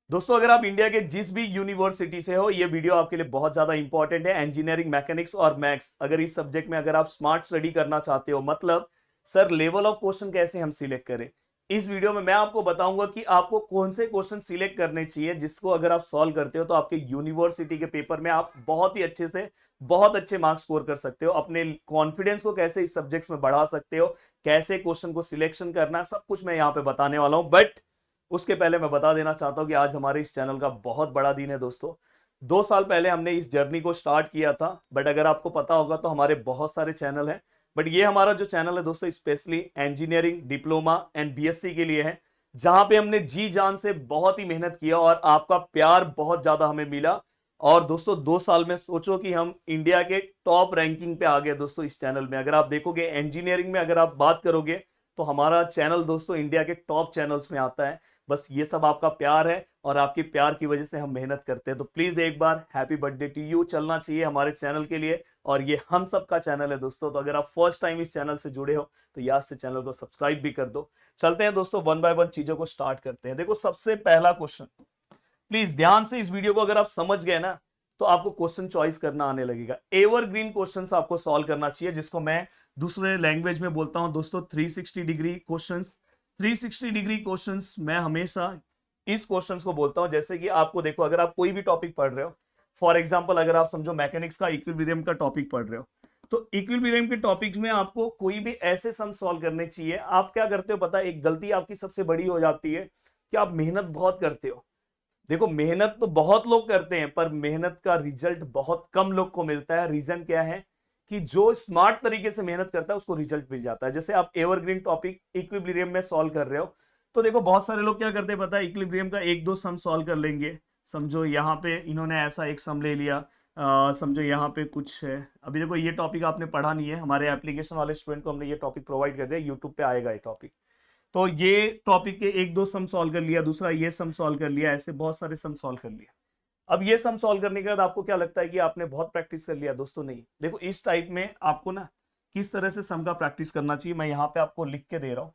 दोस्तों अगर आप इंडिया के जिस भी यूनिवर्सिटी से हो, ये वीडियो आपके लिए बहुत ज्यादा इंपॉर्टेंट है। इंजीनियरिंग, मैकेनिक्स और मैथ्स, अगर इस सब्जेक्ट में अगर आप स्मार्ट स्टडी करना चाहते हो, मतलब सर लेवल ऑफ क्वेश्चन कैसे हम सिलेक्ट करें, इस वीडियो में मैं आपको बताऊंगा कि आपको कौन से क्वेश्चन सिलेक्ट करने चाहिए जिसको अगर आप सॉल्व करते हो तो आपके यूनिवर्सिटी के पेपर में आप बहुत ही अच्छे से बहुत अच्छे मार्क्स स्कोर कर सकते हो। अपने कॉन्फिडेंस को कैसे इस सब्जेक्ट्स में बढ़ा सकते हो, कैसे क्वेश्चन को सिलेक्शन करना, सब कुछ मैं यहाँ पे बताने वाला हूं। बट उसके पहले मैं बता देना चाहता हूं कि आज हमारे इस चैनल का बहुत बड़ा दिन है दोस्तों। 2 साल पहले हमने इस जर्नी को स्टार्ट किया था, बट अगर आपको पता होगा तो हमारे बहुत सारे चैनल हैं, बट ये हमारा जो चैनल है दोस्तों specially engineering, diploma and BSc के लिए है, जहां पे हमने जी जान से बहुत ही मेहनत किया और आपका प्यार बहुत ज्यादा हमें मिला। और दोस्तों 2 साल में सोचो कि हम इंडिया के टॉप रैंकिंग पे आ गए दोस्तों। इस चैनल में अगर आप देखोगे इंजीनियरिंग में अगर आप बात करोगे तो हमारा चैनल दोस्तों इंडिया के टॉप चैनल्स में आता है। बस ये सब आपका प्यार है और आपके प्यार की वजह से हम मेहनत करते हैं। तो प्लीज एक बार हैप्पी बर्थडे टू यू चलना चाहिए हमारे चैनल के लिए। और ये हम सब का चैनल है दोस्तों, तो अगर आप फर्स्ट टाइम इस चैनल से जुड़े हो तो याद से चैनल को सब्सक्राइब भी कर दो। चलते हैं दोस्तों, वन बाय वन चीजों को स्टार्ट करते हैं। देखो सबसे पहला क्वेश्चन, प्लीज ध्यान से इस वीडियो को अगर आप समझ गए ना तो आपको क्वेश्चन चॉइस करना आने लगेगा। एवरग्रीन क्वेश्चंस आपको सॉल्व करना चाहिए, जिसको मैं दूसरे लैंग्वेज में बोलता हूं दोस्तों 360 डिग्री क्वेश्चंस। 360 डिग्री क्वेश्चंस मैं हमेशा इस क्वेश्चंस को बोलता हूं। जैसे कि आपको देखो, अगर आप कोई भी टॉपिक पढ़ रहे हो, फॉर एग्जांपल अगर आप समझो मैकेनिक्स का इक्विलिब्रियम का टॉपिक पढ़ रहे हो, तो इक्विलिब्रियम के टॉपिक में आपको कोई भी ऐसे सम सॉल्व करने चाहिए। आप क्या करते हो पता है, एक गलती आपकी सबसे बड़ी हो जाती है कि आप मेहनत बहुत करते हो। देखो मेहनत तो बहुत लोग करते हैं पर मेहनत का रिजल्ट बहुत कम लोग को मिलता है। रीजन क्या है कि जो स्मार्ट तरीके से मेहनत करता है उसको रिजल्ट मिल जाता है। जैसे आप एवरग्रीन टॉपिक इक्विलिब्रियम में सॉल्व कर रहे हो, तो देखो बहुत सारे लोग क्या करते हैं पता है, इक्विलिब्रियम का एक दो सम सॉल्व कर लेंगे। समझो यहाँ पे इन्होंने ऐसा एक सम ले लिया, समझो यहाँ पे कुछ है। अभी देखो ये टॉपिक आपने पढ़ा नहीं है, हमारे एप्लीकेशन वाले स्टूडेंट को हमने ये टॉपिक प्रोवाइड कर दिया, यूट्यूब पे आएगा ये टॉपिक। तो ये टॉपिक के एक दो सम सॉल्व कर लिया, दूसरा ये सम सॉल्व कर लिया, ऐसे बहुत सारे सम सॉल्व कर लिया। अब ये सम सॉल्व करने के बाद आपको क्या लगता है कि आपने बहुत प्रैक्टिस कर लिया? दोस्तों नहीं। देखो इस टाइप में आपको ना किस तरह से सम का प्रैक्टिस करना चाहिए, मैं यहाँ पे आपको लिख के दे रहा हूँ।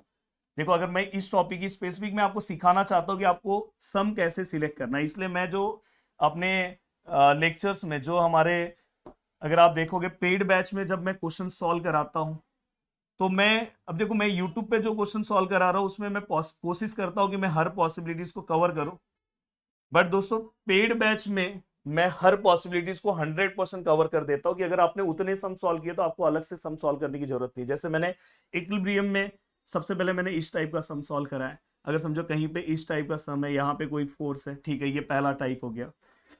देखो अगर मैं इस टॉपिक की स्पेसिफिक में आपको सिखाना चाहता हूँ कि आपको सम कैसे सिलेक्ट करना है, इसलिए मैं जो अपने लेक्चर्स में जो हमारे, अगर आप देखोगे पेड बैच में जब मैं क्वेश्चन सॉल्व कराता हूँ, तो मैं अब देखो मैं यूट्यूब पे जो क्वेश्चन सॉल्व करा रहा हूँ उसमें मैं कोशिश करता हूँ कि मैं हर पॉसिबिलिटीज को कवर करूँ। बट दोस्तों पेड बैच में मैं हर पॉसिबिलिटीज को 100% कवर कर देता हूँ कि अगर आपने उतने सम सॉल्व किए तो आपको अलग से सम सॉल्व करने की जरूरत नहीं। जैसे मैंने इक्विलिब्रियम में सबसे पहले मैंने इस टाइप का सम सॉल्व करा है। अगर समझो कहीं पे इस टाइप का सम है, यहाँ पे कोई फोर्स है, ठीक है, ये पहला टाइप हो गया।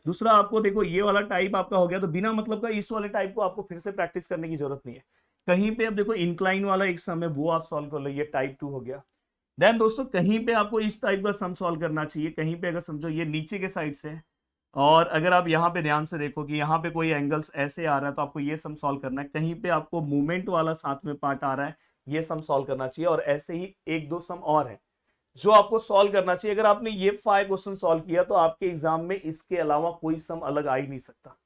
दूसरा आपको देखो ये वाला टाइप आपका हो गया, तो बिना मतलब का इस वाले टाइप को आपको फिर से प्रैक्टिस करने की जरूरत नहीं है। कहीं पे अब देखो इंक्लाइन वाला एक सम है, वो आप सॉल्व कर लो, ये टाइप 2 हो गया। देन दोस्तों कहीं पे आपको इस टाइप का सम सॉल्व करना चाहिए, कहीं पे अगर समझो ये नीचे के साइड से है और अगर आप यहाँ पे ध्यान से देखो कि यहाँ पे कोई एंगल्स ऐसे आ रहा है तो आपको ये सम सॉल्व करना है। कहीं पे आपको मूवमेंट वाला साथ में पार्ट आ रहा है, ये सम सॉल्व करना चाहिए। और ऐसे ही एक दो सम और है जो आपको सॉल्व करना चाहिए। अगर आपने ये 5 क्वेश्चन सॉल्व किया तो आपके एग्जाम में इसके अलावा कोई सम अलग आ ही नहीं सकता।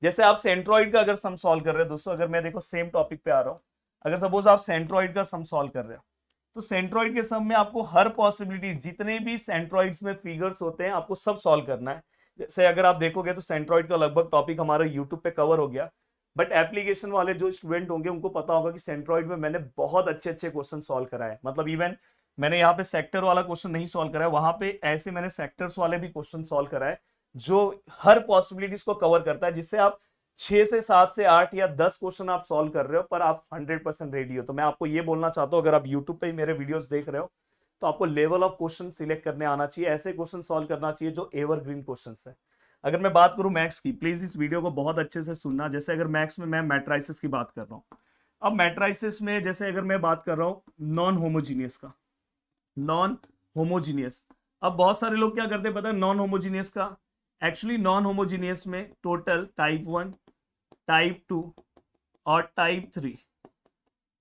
जैसे आप सेंट्रॉइड का अगर सम सॉल्व कर रहे हो दोस्तों, अगर मैं देखो सेम टॉपिक पे आ रहा हूं, अगर सपोज आप सेंट्रॉइड का सम सॉल्व कर रहे हो तो सेंट्रॉइड के सम में आपको हर पॉसिबिलिटीज, जितने भी सेंट्रॉइड्स में फिगर्स होते हैं, आपको सब सॉल्व करना है। जैसे अगर आप देखोगे तो सेंट्रॉइड का लगभग टॉपिक हमारा यूट्यूब पे कवर हो गया। बट एप्लीकेशन वाले जो स्टूडेंट होंगे उनको पता होगा कि सेंट्रॉइड में मैंने बहुत अच्छे अच्छे क्वेश्चन सॉल्व कराए। मतलब इवन मैंने यहाँ पे सेक्टर वाला क्वेश्चन नहीं सॉल्व कराया, वहां पे ऐसे मैंने सेक्टर्स वाले भी क्वेश्चन सॉल्व कराए जो हर पॉसिबिलिटीज को कवर करता है, जिससे आप 6 से 7 से 8 या 10 क्वेश्चन आप सॉल्व कर रहे हो पर आप 100% रेडी हो। तो मैं आपको ये बोलना चाहता हूँ, अगर आप यूट्यूब पे मेरे वीडियोस देख रहे हो तो आपको लेवल ऑफ क्वेश्चन सिलेक्ट करने आना चाहिए, ऐसे क्वेश्चन सॉल्व करना चाहिए जो एवरग्रीन क्वेश्चंस है। अगर मैं बात करूं मैथ्स की, प्लीज इस वीडियो को बहुत अच्छे से सुनना। जैसे अगर मैथ्स में मैं मैट्राइसिस की बात कर रहा हूं, अब मैट्राइसिस में जैसे अगर मैं बात कर रहा हूं नॉन होमोजीनियस का, नॉन होमोजीनियस, अब बहुत सारे लोग क्या करते हैं पता है नॉन होमोजीनियस का, एक्चुअली नॉन होमोजीनियस में टोटल टाइप 1, टाइप 2 और टाइप 3।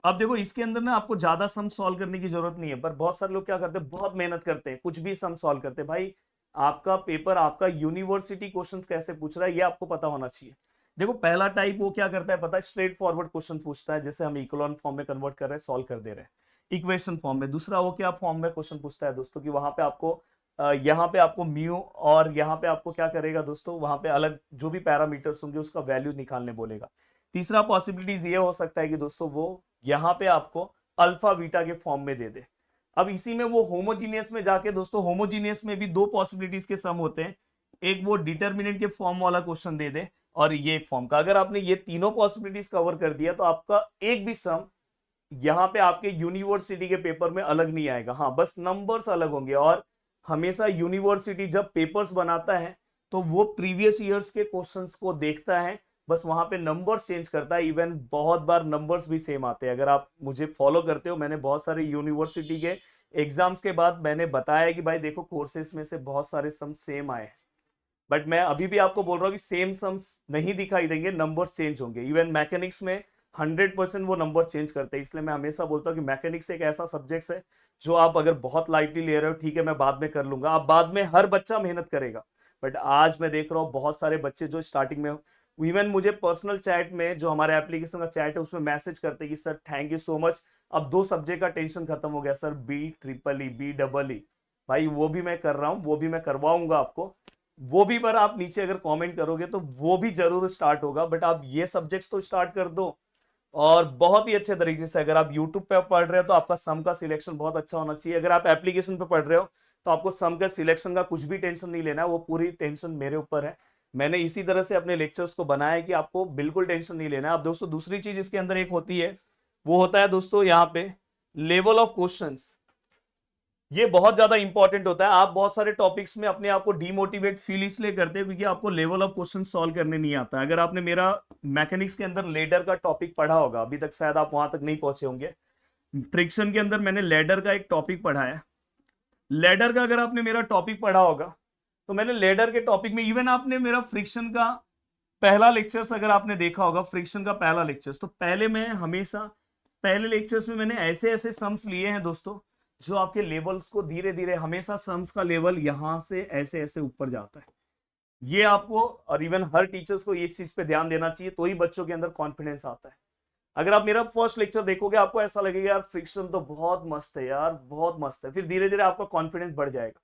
अब देखो इसके अंदर ना आपको ज्यादा सम सॉल्व करने की जरूरत नहीं है, पर बहुत सारे लोग क्या करते हैं, बहुत मेहनत करते हैं, कुछ भी सम सॉल्व करते हैं। भाई आपका पेपर, आपका यूनिवर्सिटी क्वेश्चंस कैसे पूछ रहा है ये आपको पता होना चाहिए। देखो पहला टाइप वो क्या करता है पता है, स्ट्रेट फॉरवर्ड क्वेश्चन पूछता है, जैसे हम इकोलॉन फॉर्म में कन्वर्ट कर रहे हैं, सॉल्व कर दे रहे हैं इक्वेशन फॉर्म में। दूसरा वो क्या फॉर्म में क्वेश्चन पूछता है दोस्तों कि वहां पे आपको यहाँ पे आपको म्यू और यहाँ पे आपको क्या करेगा दोस्तों, वहां पे अलग जो भी पैरामीटर्स होंगे उसका वैल्यू निकालने बोलेगा। तीसरा पॉसिबिलिटीज ये हो सकता है कि दोस्तों वो यहाँ पे आपको अल्फा बीटा के फॉर्म में दे दे। अब इसी में वो होमोजीनियस में जाके दोस्तों, होमोजीनियस में भी दो पॉसिबिलिटीज के सम होते हैं, एक वो डिटर्मिनेंट के फॉर्म वाला क्वेश्चन दे दे और ये एक फॉर्म का। अगर आपने ये तीनों पॉसिबिलिटीज कवर कर दिया तो आपका एक भी सम यहाँ पे आपके यूनिवर्सिटी के पेपर में अलग नहीं आएगा। हाँ, बस नंबर्स अलग होंगे। और हमेशा यूनिवर्सिटी जब पेपर्स बनाता है तो वो प्रीवियस ईयर्स के क्वेश्चंस को देखता है, बस वहां पे नंबर्स चेंज करता है। इवन बहुत बार नंबर्स भी सेम आते हैं। अगर आप मुझे फॉलो करते हो, मैंने बहुत सारे यूनिवर्सिटी के एग्जाम्स के बाद मैंने बताया कि भाई देखो कोर्सेस में से बहुत सारे सम सेम आए हैं, बट मैं अभी भी आपको बोल रहा हूँ कि सेम सम्स नहीं दिखाई देंगे, नंबर्स चेंज होंगे। इवन मैकेनिक्स में 100% वो नंबर चेंज करते हैं। इसलिए मैं हमेशा बोलता हूँ कि मैकेनिक्स एक ऐसा सब्जेक्ट है जो आप अगर बहुत लाइटली ले रहे हो, ठीक है मैं बाद में कर लूंगा, आप बाद में हर बच्चा मेहनत करेगा। बट आज मैं देख रहा हूँ बहुत सारे बच्चे जो स्टार्टिंग में, इवन मुझे पर्सनल चैट में जो हमारे एप्लीकेशन का चैट है उसमें मैसेज करते कि sir thank you so much, अब 2 सब्जेक्ट का टेंशन खत्म हो गया सर, BEEE BEE। भाई वो भी मैं कर रहा हूँ, वो भी मैं करवाऊंगा आपको, वो भी। पर आप नीचे अगर कमेंट करोगे तो वो भी जरूर स्टार्ट होगा, बट आप ये सब्जेक्ट्स तो स्टार्ट कर दो। और बहुत ही अच्छे तरीके से अगर आप YouTube पे पढ़ रहे हो तो आपका सम का सिलेक्शन बहुत अच्छा होना चाहिए। अगर आप एप्लीकेशन पे पढ़ रहे हो तो आपको सम का सिलेक्शन का कुछ भी टेंशन नहीं लेना है, वो पूरी टेंशन मेरे ऊपर है। मैंने इसी तरह से अपने लेक्चर्स को बनाया है कि आपको बिल्कुल टेंशन नहीं लेना है। अब दोस्तों दूसरी चीज इसके अंदर एक होती है, वो होता है दोस्तों यहाँ पे लेवल ऑफ क्वेश्चंस। ये बहुत ज्यादा इंपॉर्टेंट होता है। आप बहुत सारे टॉपिक्स में अपने आप को डीमोटिवेट फील इसलिए करते हैं क्योंकि आपको लेवल ऑफ क्वेश्चन सॉल्व करने नहीं आता। अगर आपने मेरा मैकेनिक्स के अंदर लेडर का टॉपिक पढ़ा होगा, अभी तक शायद आप वहां तक नहीं पहुंचे होंगे, फ्रिक्शन के अंदर मैंने लेडर का एक टॉपिक पढ़ा है। लेडर का अगर आपने मेरा टॉपिक पढ़ा होगा तो मैंने लेडर के टॉपिक में, इवन आपने मेरा फ्रिक्शन का पहला लेक्चर्स अगर आपने देखा होगा, फ्रिक्शन का पहला लेक्चर्स, तो पहले मैं हमेशा पहले लेक्चर्स में मैंने ऐसे ऐसे सम्स लिए हैं दोस्तों जो आपके लेवल्स को धीरे धीरे, हमेशा सम्स का लेवल यहां से ऐसे ऐसे ऊपर जाता है। ये आपको और इवन हर टीचर्स को इस चीज पे ध्यान देना चाहिए, तो ही बच्चों के अंदर कॉन्फिडेंस आता है। अगर आप मेरा फर्स्ट लेक्चर देखोगे आपको ऐसा लगेगा यार फ्रिक्शन तो बहुत मस्त है यार, बहुत मस्त है। फिर धीरे धीरे आपका कॉन्फिडेंस बढ़ जाएगा।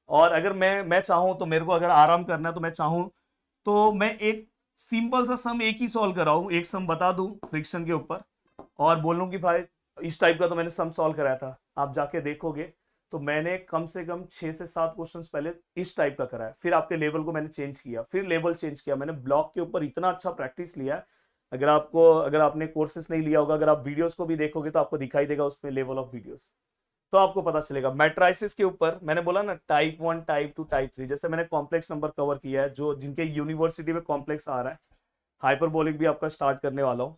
और अगर मैं चाहूं तो, मेरे को अगर आराम करना है तो मैं चाहूं तो मैं एक सिंपल सा सम एक ही सॉल्व कराऊं, एक सम बता दूं फ्रिक्शन के ऊपर और बोलूं कि भाई इस टाइप का तो मैंने सम सॉल्व कराया था। आप जाके देखोगे तो मैंने कम से कम 6 से 7 क्वेश्चंस पहले इस टाइप का कराया, फिर आपके लेवल को मैंने चेंज किया, फिर लेवल चेंज किया। मैंने ब्लॉक के ऊपर इतना अच्छा प्रैक्टिस लिया है। अगर आपने कोर्सेस नहीं लिया होगा, अगर आप वीडियोस को भी देखोगे तो आपको दिखाई देगा उसमें लेवल ऑफ वीडियोस, तो आपको पता चलेगा। मैट्राइसिस के ऊपर मैंने बोला ना टाइप 1, टाइप 2, टाइप 3, जैसे मैंने कॉम्प्लेक्स नंबर कवर किया है, जो जिनके यूनिवर्सिटी में कॉम्प्लेक्स आ रहा है, हाइपरबोलिक भी आपका स्टार्ट करने वाला हूँ,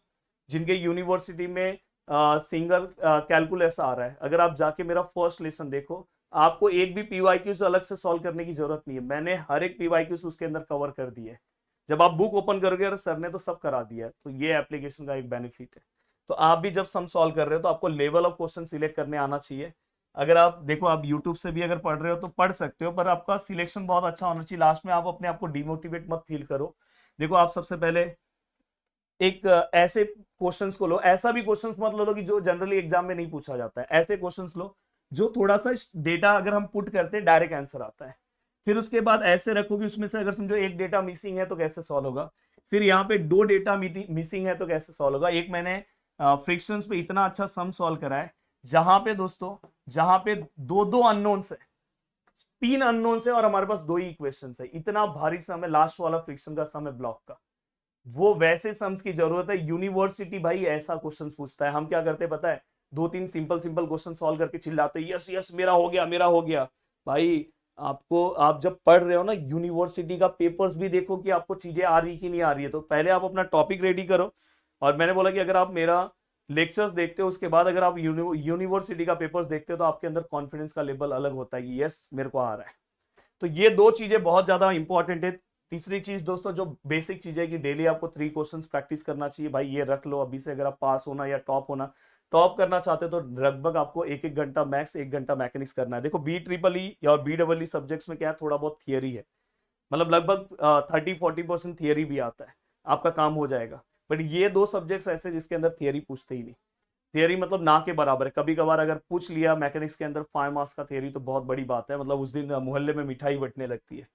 जिनके यूनिवर्सिटी में सिंगल कैलकुलस आ रहा है। अगर आप जाके मेरा फर्स्ट लेसन देखो, आपको एक भी पीवाईक्यूज अलग से सॉल्व करने की जरूरत नहीं है। मैंने हर एक पीवाईक्यूज उसके अंदर कवर कर दिए। जब आप बुक ओपन करोगे और सर ने तो सब करा दिया है, तो ये एप्लीकेशन का एक बेनिफिट है। तो आप भी जब सम सॉल्व कर रहे हो तो आपको लेवल ऑफ क्वेश्चन सिलेक्ट करने आना चाहिए। अगर आप देखो, आप यूट्यूब से भी अगर पढ़ रहे हो तो पढ़ सकते हो, पर आपका सिलेक्शन बहुत अच्छा होना चाहिए। लास्ट में आप अपने आप को डिमोटिवेट मत फील करो। देखो, आप सबसे पहले एक ऐसे क्वेश्चंस को लो, ऐसा भी क्वेश्चंस मत लो कि जो जनरली एग्जाम में नहीं पूछा जाता है। ऐसे क्वेश्चंस लो जो थोड़ा सा डेटा अगर हम पुट करते हैं डायरेक्ट आंसर आता है। फिर उसके बाद ऐसे रखो कि उसमें से अगर समझो एक डेटा मिसिंग है तो कैसे सॉल्व होगा, फिर यहाँ पे 2 डेटा मिसिंग है तो कैसे सॉल्व होगा। एक मैंने फ्रिक्शंस पे इतना अच्छा सम सॉल्व करा है जहां पे दोस्तों, जहां पे 2 अननोन्स है, 3 अननोन्स है और हमारे पास 2 ही इक्वेशंस है। इतना भारी सम है, लास्ट वाला फ्रिक्शन का सम है ब्लॉक का। वो वैसे सम्स की जरूरत है। यूनिवर्सिटी भाई ऐसा क्वेश्चन पूछता है, हम क्या करते हैं पता है, 2-3 सिंपल सिंपल क्वेश्चन सॉल्व करके चिल्लाते हैं यस यस मेरा हो गया, मेरा हो गया। भाई आपको, आप जब पढ़ रहे हो ना, यूनिवर्सिटी का पेपर्स भी देखो कि आपको चीजें आ रही कि नहीं आ रही है। तो पहले आप अपना टॉपिक रेडी करो। और मैंने बोला कि अगर आप मेरा लेक्चर्स देखते हो उसके बाद अगर आप यूनिवर्सिटी का पेपर्स देखते हो तो आपके अंदर कॉन्फिडेंस का लेवल अलग होता है कि यस मेरे को आ रहा है। तो ये 2 चीजें बहुत ज्यादा इंपॉर्टेंट है। तीसरी चीज दोस्तों जो बेसिक चीज है कि डेली आपको 3 क्वेश्चंस प्रैक्टिस करना चाहिए। भाई ये रख लो अभी से, अगर आप पास होना या टॉप करना चाहते हो तो लगभग आपको 1-1 घंटा मैक्स 1 घंटा मैकेनिक्स करना है। देखो BEEE और BEE सब्जेक्ट्स में क्या है, थोड़ा बहुत थियरी है, मतलब लगभग 30-40% थियरी भी आता है, आपका काम हो जाएगा। बट ये 2 सब्जेक्ट्स ऐसे जिसके अंदर थियरी पूछते ही नहीं। थियरी मतलब ना के बराबर है। कभी कभार अगर पूछ लिया मैकेनिक्स के अंदर 5 मार्क्स का थियरी तो बहुत बड़ी बात है, मतलब उस दिन मोहल्ले में मिठाई बंटने लगती है।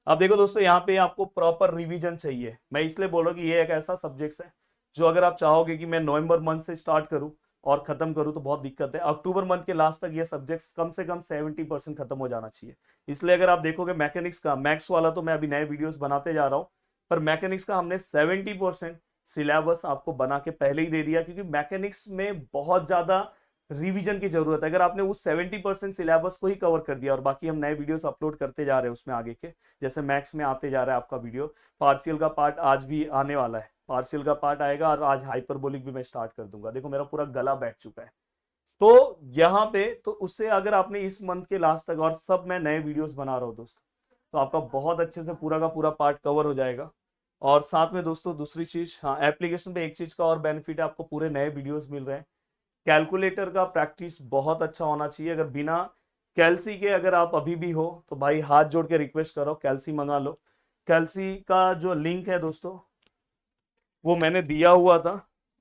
अब देखो दोस्तों, यहाँ पे आपको प्रॉपर रिवीजन चाहिए। मैं इसलिए बोल रहा हूँ कि ये एक ऐसा सब्जेक्ट है जो अगर आप चाहोगे कि मैं नवंबर मंथ से स्टार्ट करूँ और खत्म करूँ तो बहुत दिक्कत है। अक्टूबर मंथ के लास्ट तक ये सब्जेक्ट्स कम से कम 70% खत्म हो जाना चाहिए। इसलिए अगर आप देखोगे मैकेनिक्स का, मैथ्स वाला तो मैं अभी नए वीडियोस बनाते जा रहा हूँ, पर मैकेनिक्स का हमने 70% सिलेबस आपको बना के पहले ही दे दिया, क्योंकि मैकेनिक्स में बहुत ज्यादा रिवीजन की जरूरत है। अगर आपने उस 70% सिलेबस को ही कवर कर दिया और बाकी हम नए वीडियोस अपलोड करते जा रहे हैं उसमें आगे के, जैसे मैथ्स में आते जा रहा है आपका वीडियो, पार्शियल का पार्ट आज भी आने वाला है, पार्शियल का पार्ट आएगा और आज हाइपरबोलिक भी मैं स्टार्ट कर दूंगा। देखो मेरा पूरा गला बैठ चुका है। तो यहाँ पे तो उससे अगर आपने इस मंथ के लास्ट तक, और सब मैं नए वीडियोस बना रहा हूँ दोस्तों, तो आपका बहुत अच्छे से पूरा का पूरा पार्ट कवर हो जाएगा। और साथ में दोस्तों दूसरी चीज, हाँ, एप्लीकेशन पे एक चीज का और बेनिफिट है, आपको पूरे नए वीडियोस मिल रहे हैं। कैलकुलेटर का प्रैक्टिस बहुत अच्छा होना चाहिए। अगर बिना कैल्सी के अगर आप अभी भी हो तो भाई हाथ जोड़ के रिक्वेस्ट करो, कैल्सी मंगा लो। कैल्सी का जो लिंक है दोस्तों वो मैंने दिया हुआ था,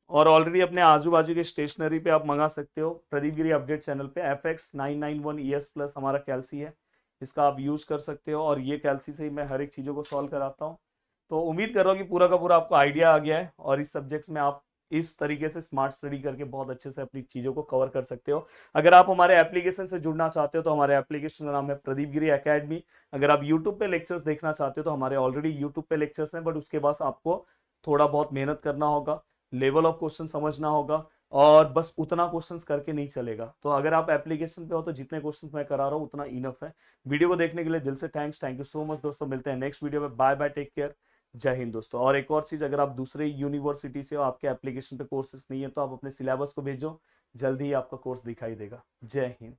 और ऑलरेडी अपने आजू बाजू के स्टेशनरी पे आप मंगा सकते हो। प्रदीप गिरी अपडेट चैनल पे FX991ES+ हमारा कैल्सी है, इसका आप यूज कर सकते हो। और ये कैल्सी से ही मैं हर एक चीज़ों को सॉल्व कराता हूँ। तो उम्मीद कर रहा हूँ कि पूरा का पूरा आपको आइडिया आ गया है, और इस सब्जेक्ट में आप इस तरीके से स्मार्ट स्टडी करके बहुत अच्छे से अपनी चीज़ों को कवर कर सकते हो। अगर आप हमारे एप्लीकेशन से जुड़ना चाहते हो तो हमारे एप्लीकेशन का नाम है प्रदीप गिरी एकेडमी। अगर आप यूट्यूब पे लेक्चर्स देखना चाहते हो तो हमारे ऑलरेडी यूट्यूब पे लेक्चर्स हैं, बट उसके बाद आपको थोड़ा बहुत मेहनत करना होगा, लेवल ऑफ क्वेश्चन समझना होगा, और बस उतना क्वेश्चंस करके नहीं चलेगा। तो अगर आप एप्लीकेशन पे हो तो जितने क्वेश्चंस मैं करा रहा हूँ उतना इनफ है। वीडियो को देखने के लिए दिल से thanks, thank you so much दोस्तों। मिलते हैं नेक्स्ट वीडियो में, बाय बाय, टेक केयर, जय हिंद दोस्तों। और एक और चीज, अगर आप दूसरे यूनिवर्सिटी से हो, आपके एप्लीकेशन पे कोर्सेज नहीं है, तो आप अपने सिलेबस को भेजो, जल्दी ही आपका कोर्स दिखाई देगा। जय हिंद।